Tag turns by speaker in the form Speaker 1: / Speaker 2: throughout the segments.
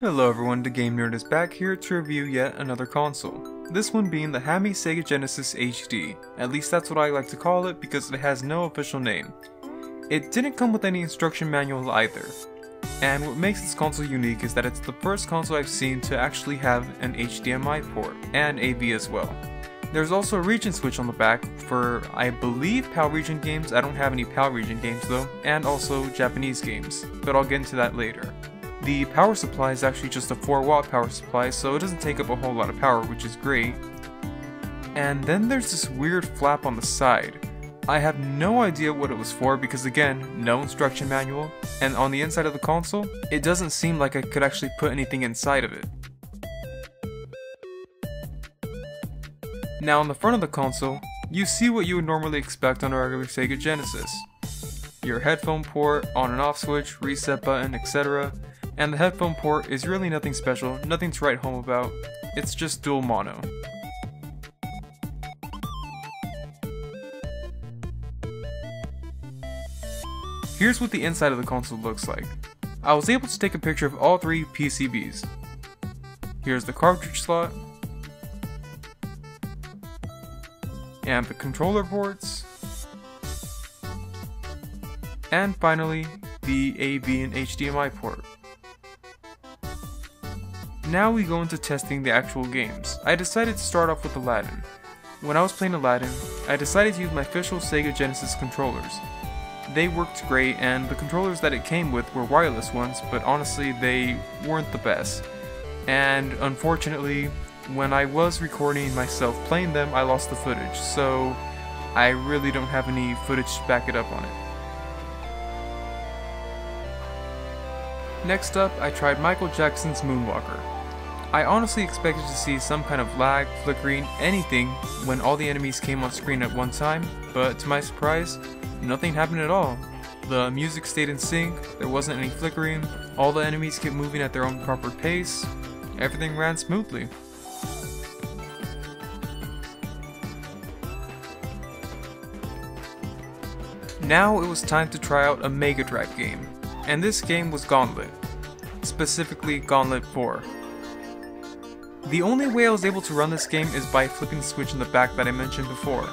Speaker 1: Hello everyone, the Game Nerd is back here to review yet another console. This one being the Hamy Sega Genesis HD. At least that's what I like to call it because it has no official name. It didn't come with any instruction manual either. And what makes this console unique is that it's the first console I've seen to actually have an HDMI port, and AV as well. There's also a region switch on the back for, I believe, PAL region games. I don't have any PAL region games though, and also Japanese games, but I'll get into that later. The power supply is actually just a 4-watt power supply, so it doesn't take up a whole lot of power, which is great. And then there's this weird flap on the side. I have no idea what it was for because again, no instruction manual, and on the inside of the console, it doesn't seem like I could actually put anything inside of it. Now on the front of the console, you see what you would normally expect on a regular Sega Genesis. Your headphone port, on and off switch, reset button, etc. And the headphone port is really nothing special, nothing to write home about, it's just dual mono. Here's what the inside of the console looks like. I was able to take a picture of all three PCBs. Here's the cartridge slot, and the controller ports, and finally the AV and HDMI port. Now we go into testing the actual games. I decided to start off with Aladdin. When I was playing Aladdin, I decided to use my official Sega Genesis controllers. They worked great, and the controllers that it came with were wireless ones, but honestly they weren't the best. And unfortunately, when I was recording myself playing them, I lost the footage, so I really don't have any footage to back it up on it. Next up, I tried Michael Jackson's Moonwalker. I honestly expected to see some kind of lag, flickering, anything when all the enemies came on screen at one time, but to my surprise, nothing happened at all. The music stayed in sync, there wasn't any flickering, all the enemies kept moving at their own proper pace, everything ran smoothly. Now it was time to try out a Mega Drive game, and this game was Gauntlet, specifically Gauntlet 4. The only way I was able to run this game is by flipping the switch in the back that I mentioned before.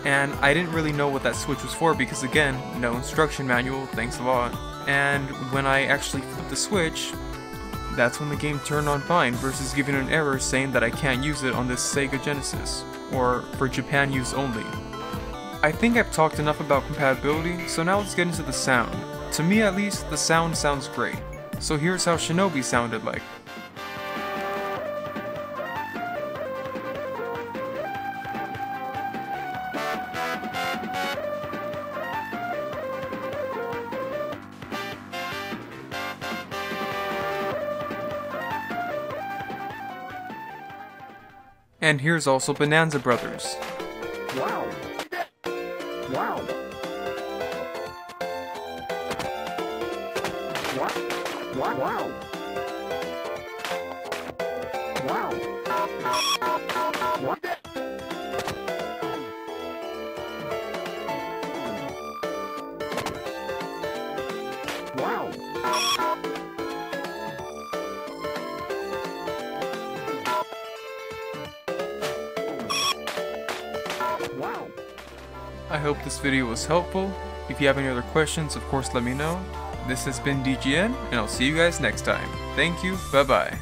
Speaker 1: And I didn't really know what that switch was for because again, no instruction manual, thanks a lot. And when I actually flipped the switch, that's when the game turned on fine versus giving an error saying that I can't use it on this Sega Genesis, or for Japan use only. I think I've talked enough about compatibility, so now let's get into the sound. To me at least, the sound sounds great. So here's how Shinobi sounded like. And here's also Bonanza Brothers.
Speaker 2: Wow. Wow. What? Wow. Wow. Wow. What? Wow. Wow.
Speaker 1: I hope this video was helpful. If you have any other questions, of course let me know. This has been DGN, and I'll see you guys next time. Thank you, bye bye.